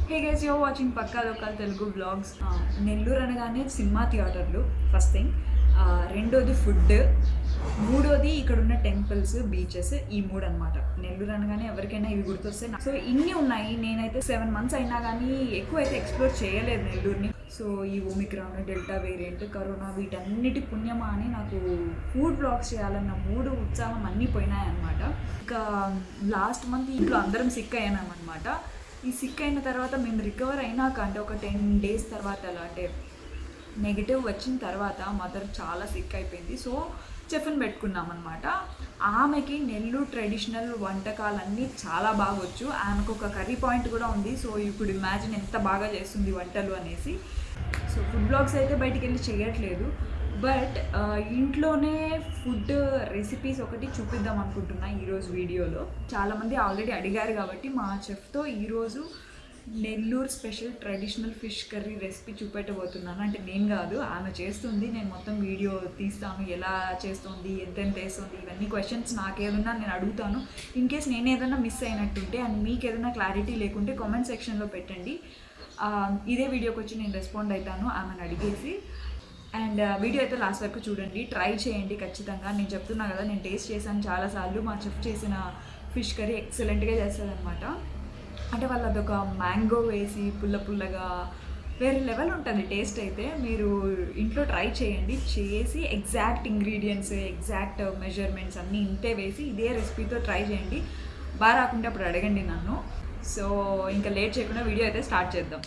Hey guys, you're watching పక్కా local Telugu blogs. Nellore అనగానే cinema థియేటర్లు ఫస్ట్ థింగ్, రెండోది ఫుడ్, మూడోది ఇక్కడ ఉన్న టెంపుల్స్, బీచెస్. ఈ మూడు అనమాట నెల్లూరు అనగానే ఎవరికైనా ఇవి గుర్తొస్తాయి. సో ఇన్ని ఉన్నాయి. నేనైతే 7 months అయినా కానీ ఎక్కువ అయితే ఎక్స్ప్లోర్ చేయలేదు నెల్లూరుని. సో ఈ ఒమిక్రాన్, డెల్టా వేరియంట్, కరోనా, వీటన్నిటి పుణ్యమా అని నాకు ఫుడ్ బ్లాగ్స్ చేయాలన్న మూడు ఉత్సాహం అన్నీ పోయినాయన్నమాట. ఇంకా లాస్ట్ మంత్ ఇంట్లో అందరం సిక్ అయ్యామన్నమాట. ఈ సిక్ అయిన తర్వాత మేము రికవర్ అయినాక అంటే ఒక 10 days తర్వాత అలా అంటే నెగిటివ్ వచ్చిన తర్వాత మదర్ చాలా సిక్ అయిపోయింది. సో చెఫ్ని పెట్టుకున్నాం అనమాట. ఆమెకి నెల్లూరు ట్రెడిషనల్ వంటకాలన్నీ చాలా బాగా వచ్చు. ఆమెకు ఒక కర్రీ పాయింట్ కూడా ఉంది. సో ఇప్పుడు ఇమాజిన్ ఎంత బాగా చేస్తుంది వంటలు అనేసి. సో ఫుడ్ బ్లాగ్స్ అయితే బయటికి వెళ్ళి చేయట్లేదు, బట్ ఇంట్లోనే ఫుడ్ రెసిపీస్ ఒకటి చూపిద్దాం అనుకుంటున్నా ఈరోజు వీడియోలో. చాలామంది ఆల్రెడీ అడిగారు కాబట్టి మా చెఫ్తో ఈరోజు Nellore special traditional fish curry recipe చూపెట్టబోతున్నాను. అంటే నేను కాదు, ఆమె చేస్తుంది. నేను మొత్తం వీడియో తీస్తాను, ఎలా చేస్తుంది, ఎంతెంత వేస్తుంది, ఇవన్నీ క్వశ్చన్స్ నాకేదన్నా నేను అడుగుతాను. ఇన్ కేస్ నేను ఏదైనా మిస్ అయినట్టుంటే అండ్ మీకు ఏదైనా క్లారిటీ లేకుంటే కామెంట్ సెక్షన్లో పెట్టండి. ఇదే వీడియోకి వచ్చి నేను రెస్పాండ్ అవుతాను ఆమెను అడిగేసి. అండ్ వీడియో అయితే లాస్ట్ వరకు చూడండి, ట్రై చేయండి ఖచ్చితంగా. నేను చెప్తున్నా కదా, నేను టేస్ట్ చేశాను చాలాసార్లు. మా చెఫ్ చేసిన ఫిష్ కర్రీ ఎక్సలెంట్గా చేస్తుందన్నమాట. అంటే వాళ్ళు అదొక మ్యాంగో వేసి పుల్లగా వేరే లెవెల్ ఉంటుంది టేస్ట్ అయితే. మీరు ఇంట్లో ట్రై చేయండి, చేసి ఎగ్జాక్ట్ ఇంగ్రీడియంట్స్, ఎగ్జాక్ట్ మెజర్మెంట్స్ అన్నీ ఇంతే వేసి ఇదే రెసిపీతో ట్రై చేయండి. బాగా రాకుంటే అప్పుడు అడగండి నన్ను. సో ఇంకా లేట్ చేయకుండా వీడియో అయితే స్టార్ట్ చేద్దాం.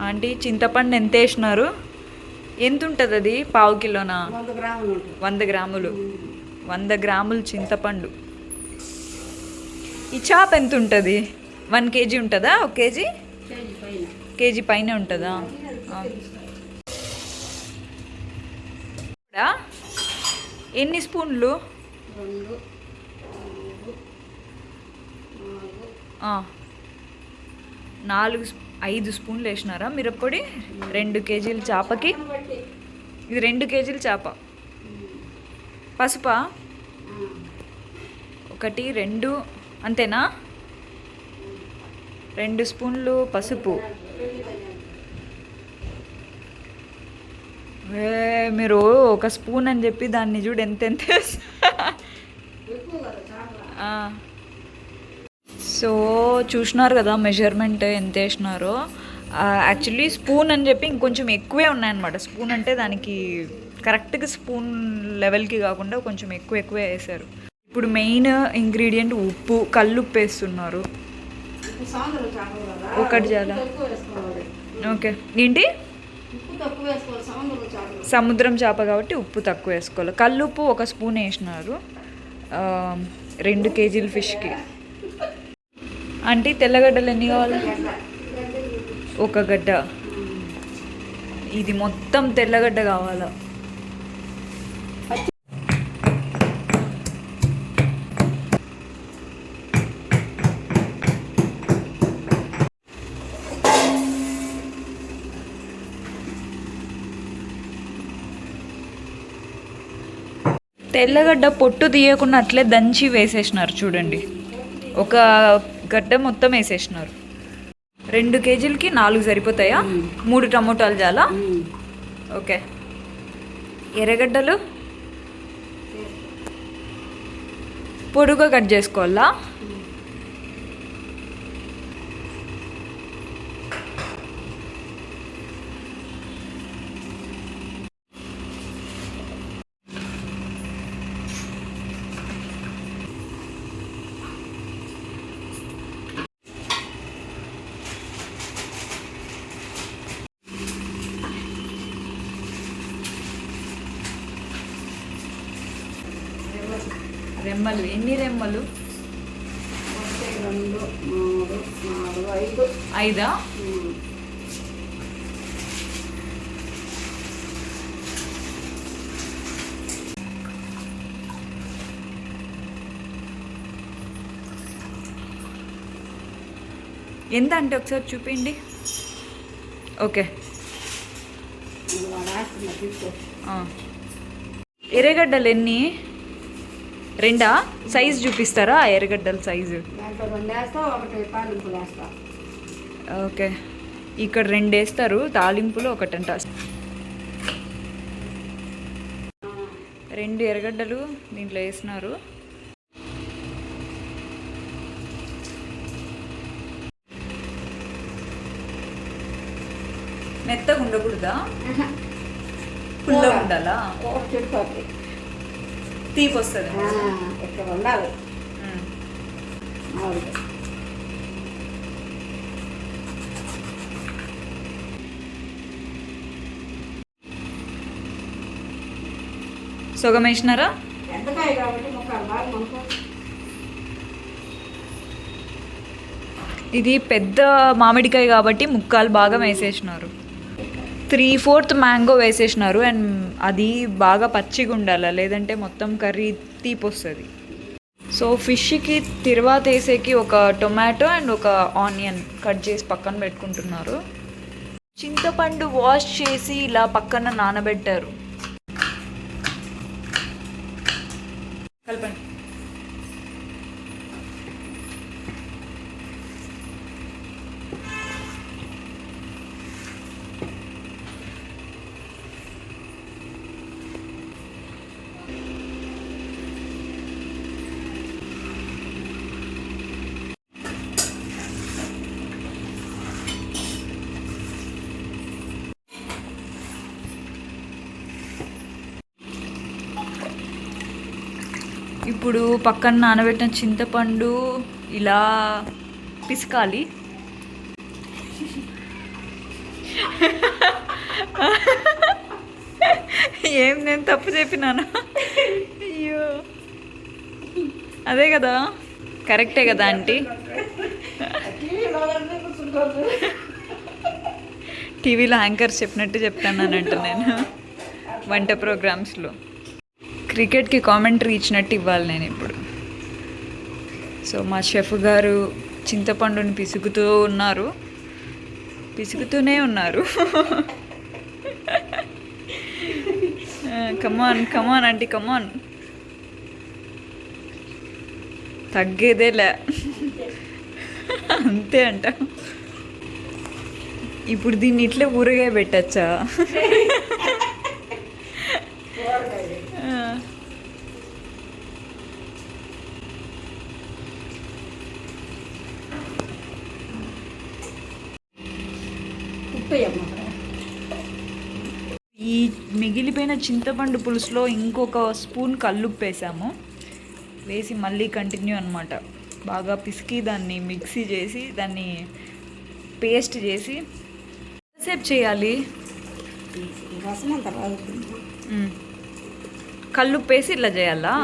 ఆంటీ చింతపండు ఎంత వేసినారు? ఎంత ఉంటుంది అది? పావు కిలోనా? 100 గ్రాములు. 100 గ్రాములు చింతపండు. ఈ చాప ఎంత ఉంటుంది? 1 kg ఉంటుందా? 1 kg? కేజీ పైన ఉంటుందా? ఎన్ని స్పూన్లు? 5 స్పూన్లు వేసినారా మిరప్పొడి? 2 kg చేపకి ఇది 2 kg చేప. పసుపా? 1 2 అంతేనా? 2 స్పూన్లు పసుపు. మీరు 1 స్పూన్ అని చెప్పి దాన్ని చూడు ఎంత సో చూసినారు కదా మెజర్మెంట్ ఎంత వేసినారో. యాక్చువల్లీ స్పూన్ అని చెప్పి ఇంకొంచెం ఎక్కువే ఉన్నాయన్నమాట. స్పూన్ అంటే దానికి కరెక్ట్గా స్పూన్ లెవెల్కి కాకుండా కొంచెం ఎక్కువే వేసారు. ఇప్పుడు మెయిన్ ఇంగ్రీడియంట్ ఉప్పు, కల్లుప్పు వేస్తున్నారు. ఒకటి చాలా. ఓకే, ఏంటి? సముద్రం చేప కాబట్టి ఉప్పు తక్కువ వేసుకోవాలి. కల్లుప్పు 1 స్పూన్ వేసినారు 2 kg ఫిష్కి. అంటే తెల్లగడ్డలు ఎన్ని కావాలి? 1 గడ్డ. ఇది మొత్తం తెల్లగడ్డ కావాలా? తెల్లగడ్డ పొట్టు తీయకుండా అట్లే దంచి వేసేసినారు చూడండి. 1 గడ్డ మొత్తం వేసేసినారు. 2 kgకి 4 సరిపోతాయా? 3 టమోటాలు చాలా? ఓకే. ఎర్రగడ్డలు పొడుగా కట్ చేసుకోవాలా? రెమ్మలు ఎన్ని రెమ్మలు? 1 2 3 4 5. 5. ఎంత అంటే ఒకసారి చూపిండి. ఓకే. ఎర్రగడ్డలు ఎన్ని? 2 సైజు చూపిస్తారా? ఎర్రగడ్డల సైజు. ఓకే, ఇక్కడ 2 వేస్తారు, తాలింపులు 1 అంట. 2 ఎర్రగడ్డలు దీంట్లో వేసినారు. మెత్తగా ఉండకూడదా? పుల్లగా ఉండాలా? తీపి వస్తుంది. ఉండాలి. సగం వేసినారా? ఇది పెద్ద మామిడికాయ కాబట్టి ముక్కాలు బాగా వేసేసినారు. 3/4 మ్యాంగో వేసేసినారు. అండ్ అది బాగా పచ్చిగా ఉండాలి, లేదంటే మొత్తం కర్రీ తీపి వస్తుంది. సో ఫిష్కి తిరువాత వేసేకి ఒక టొమాటో అండ్ ఒక ఆనియన్ కట్ చేసి పక్కన పెట్టుకుంటున్నారు. చింతపండు వాష్ చేసి ఇలా పక్కన నానబెట్టారు. కలపండి. ఇప్పుడు పక్కన నానబెట్టిన చింతపండు ఇలా పిసకాలి. ఏం నేను తప్పు చెప్పినాను? అయ్యో, అదే కదా, కరెక్టే కదా ఆంటీ? టీవీలో యాంకర్స్ చెప్పినట్టు చెప్తానంట నేను వంట ప్రోగ్రామ్స్లో. క్రికెట్కి కామెంటరీ ఇచ్చినట్టు ఇవ్వాలి నేను ఇప్పుడు. సో మా షెఫ్ గారు చింతపండుని పిసుకుతూనే ఉన్నారు. కమాన్ ఆంటీ, కమాన్. తగ్గేదేలే, అంతే అంట. ఇప్పుడు దీన్ని ఇట్లా ఊరగాయ పెట్టచ్చా? ఈ మిగిలిపోయిన చింతపండు పులుసులో ఇంకొక స్పూన్ కల్లుప్పు వేసాము. వేసి మళ్ళీ కంటిన్యూ అనమాట. బాగా పిసికి దాన్ని మిక్సీ చేసి దాన్ని పేస్ట్ చేసి ఎంతసేపు చేయాలి? కల్లుప్పు వేసి ఇట్లా చేయాలా?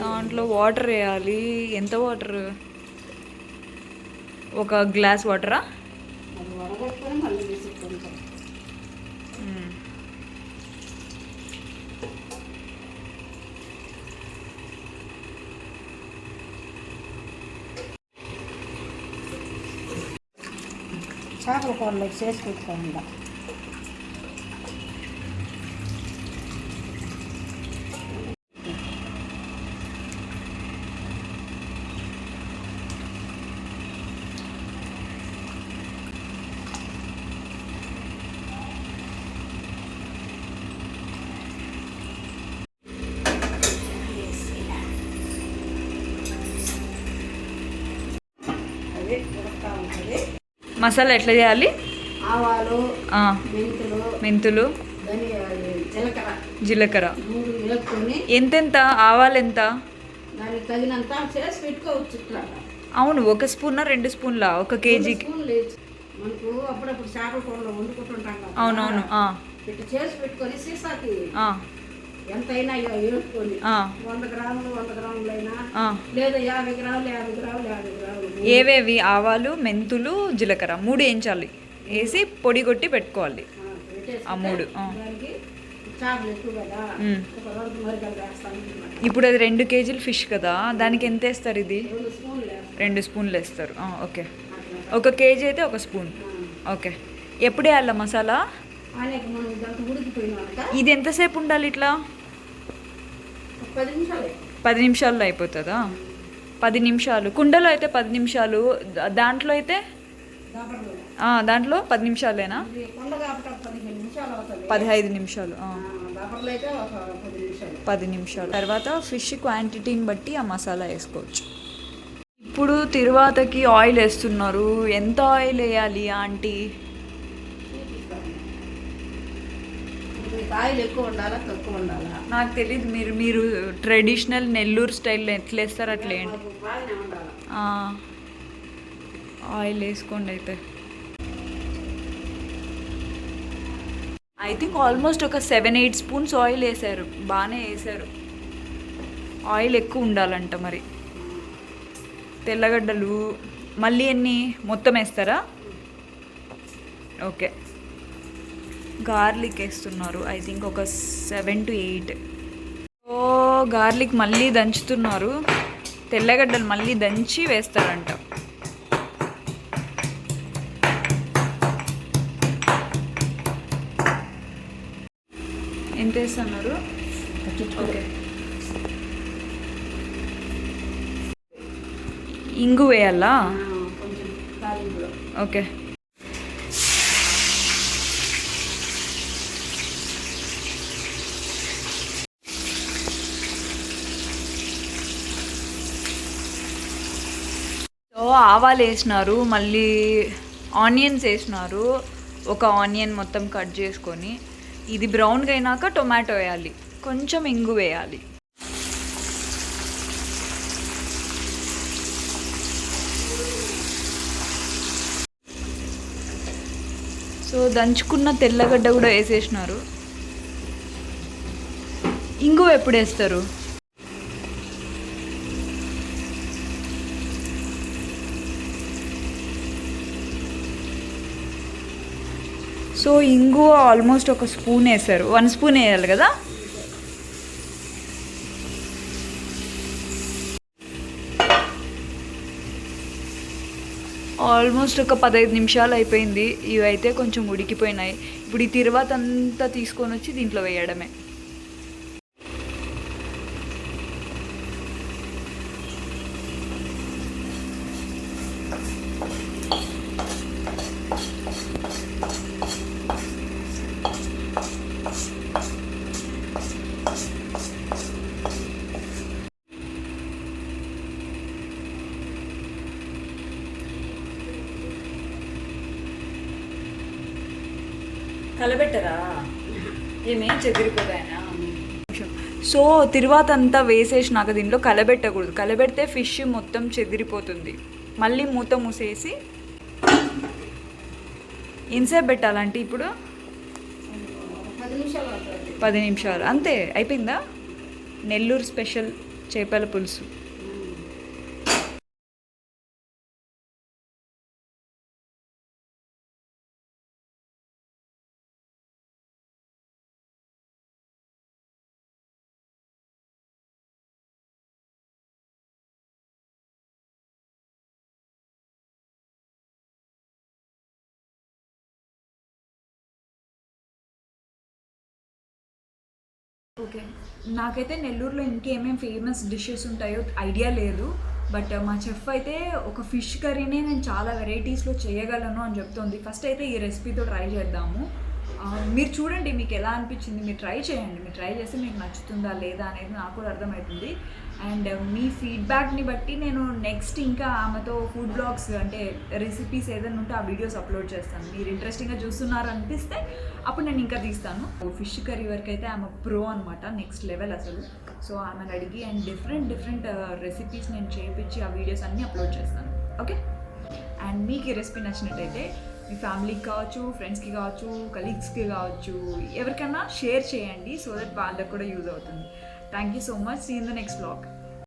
దాంట్లో వాటర్ వేయాలి. ఎంత వాటర్? 1 గ్లాస్ వాటరా? చేపల కూరలోకి చేసి పెట్టుకోండి. మసాలా ఎట్లా చేయాలి? ఆవాలు, మెంతులు, జీలకర్ర. ఎంతెంత ఆవాలు? ఎంత? దానికి తగినంత చేసి పెట్టుకోవచ్చు. అవును, 1 స్పూనా 2 స్పూన్లా? 1 కేజీకి మనకు అప్పుడప్పుడు చేపల కూరలో వండుకుంటుంటాం కదా. అవునవును. ఇట్లా చేసి పెట్టుకొని సీసాకి ఎంతైనా వేసుకొని 100 గ్రాములు 100 గ్రాములైనా, లేదా 50 గ్రాములు 50 గ్రాములు 50 గ్రాములు. ఏవేవి? ఆవాలు, మెంతులు, జీలకర్ర 3 వేయించాలి. వేసి పొడి కొట్టి పెట్టుకోవాలి. ఆ 3 దానికి చేపలు ఎక్కువ కదా, ఒక రోజు మరికలు వేస్తాను. ఇప్పుడు అది 2 కేజీలు ఫిష్ కదా, దానికి ఎంత వేస్తారు? ఇది 2 స్పూన్లు వేస్తాను. 2 స్పూన్లు వేస్తారు. ఓకే, 1 కేజీ అయితే 1 స్పూన్. ఓకే, ఎప్పుడు వేయాల మసాలా? అనేక మనం దాంట్లో ఉడికిపోయినాక ఇది ఎంతసేపు ఉండాలి ఇట్లా? 10 నిమిషాలు. 10 నిమిషాల్లో అయిపోతుందా? 10 నిమిషాలు. కుండలో అయితే 10 నిమిషాలు, దాంట్లో అయితే దాంట్లో 10 నిమిషాలేనా? 15 నిమిషాలు. 10 నిమిషాలు తర్వాత ఫిష్ క్వాంటిటీని బట్టి ఆ మసాలా వేసుకోవచ్చు. ఇప్పుడు తిరువాతకి ఆయిల్ వేస్తున్నారు. ఎంత ఆయిల్ వేయాలి ఆంటీ? ఆయిల్ ఎక్కువ ఉండాలా తక్కువ ఉండాలా నాకు తెలియదు. మీరు ట్రెడిషనల్ నెల్లూరు స్టైల్లో ఎట్లా వేస్తారు అట్లా వేయండి. ఆయిల్ వేసుకోండి అయితే. ఐ థింక్ ఆల్మోస్ట్ ఒక 7-8 స్పూన్స్ ఆయిల్ వేసారు. బాగానే వేసారు. ఆయిల్ ఎక్కువ ఉండాలంట మరి. తెల్లగడ్డలు మళ్ళీ ఎన్ని మొత్తం వేస్తారా? ఓకే, గార్లిక్ వేస్తున్నారు. ఐ థింక్ ఒక 7 to 8. గార్లిక్ మళ్ళీ దంచుతున్నారు. తెల్లగడ్డలు మళ్ళీ దంచి వేస్తారంట. ఎంత వేస్తున్నారు? ఓకే, ఇంగు వేయాలా? ఓకే, ఆవాలు వేసినారు, మళ్ళీ ఆనియన్స్ వేసినారు. ఒక ఆనియన్ మొత్తం కట్ చేసుకొని, ఇది బ్రౌన్గా అయినాక టొమాటో వేయాలి, కొంచెం ఇంగు వేయాలి. సో దంచుకున్న తెల్లగడ్డ కూడా వేసేసినారు. ఇంగు ఎప్పుడు వేస్తారు? సో ఇంగు ఆల్మోస్ట్ ఒక స్పూన్ వేసారు. 1 స్పూన్ వేయాలి కదా? ఆల్మోస్ట్ ఒక 15 నిమిషాలు అయిపోయింది. ఇవైతే కొంచెం ఉడికిపోయినాయి. ఇప్పుడు ఈ తిరువాత అంతా తీసుకొని వచ్చి దీంట్లో వేయడమే. కలబెట్టరా? ఏమేం చెదిరిపోతాయనా? సో తిరువాత అంతా వేసేసినాక దీంట్లో కలబెట్టకూడదు. కలబెడితే ఫిష్ మొత్తం చెదిరిపోతుంది. మళ్ళీ మూత మూసేసి ఎంతసేపు పెట్టాలంటే ఇప్పుడు 10 నిమిషాలు అంతే. అయిపోయిందా? నెల్లూరు స్పెషల్ చేపల పులుసు. ఓకే, నాకైతే నెల్లూరులో ఇంకేమేమి ఫేమస్ డిషెస్ ఉంటాయో ఐడియా లేదు. బట్ మా చెఫ్ అయితే ఒక ఫిష్ కర్రీనే నేను చాలా వెరైటీస్లో చేయగలను అని చెప్తోంది. ఫస్ట్ అయితే ఈ రెసిపీతో ట్రై చేద్దాము. మీరు చూడండి, మీకు ఎలా అనిపించింది, మీరు ట్రై చేయండి. మీరు ట్రై చేస్తే మీకు నచ్చుతుందా లేదా అనేది నాకు కూడా అర్థమవుతుంది. అండ్ మీ ఫీడ్బ్యాక్ని బట్టి నేను నెక్స్ట్ ఇంకా ఆమెతో ఫుడ్ బ్లాగ్స్ అంటే రెసిపీస్ ఏదైనా ఉంటే ఆ వీడియోస్ అప్లోడ్ చేస్తాను. మీరు ఇంట్రెస్టింగ్గా చూస్తున్నారు అనిపిస్తే అప్పుడు నేను ఇంకా తీస్తాను. ఫిష్ కర్రీ వరకు అయితే ఆమె ప్రో అనమాట, నెక్స్ట్ లెవెల్ అసలు. సో ఆమెను అడిగి అండ్ డిఫరెంట్ రెసిపీస్ నేను చేయించి ఆ వీడియోస్ అన్నీ అప్లోడ్ చేస్తాను. ఓకే, అండ్ మీకు ఈ రెసిపీ నచ్చినట్టయితే మీ ఫ్యామిలీకి కావచ్చు, ఫ్రెండ్స్కి కావచ్చు, కలీగ్స్కి కావచ్చు, ఎవరికైనా షేర్ చేయండి. సో దట్ వాళ్ళకి కూడా యూజ్ అవుతుంది. Thank you so much. See in the next blog.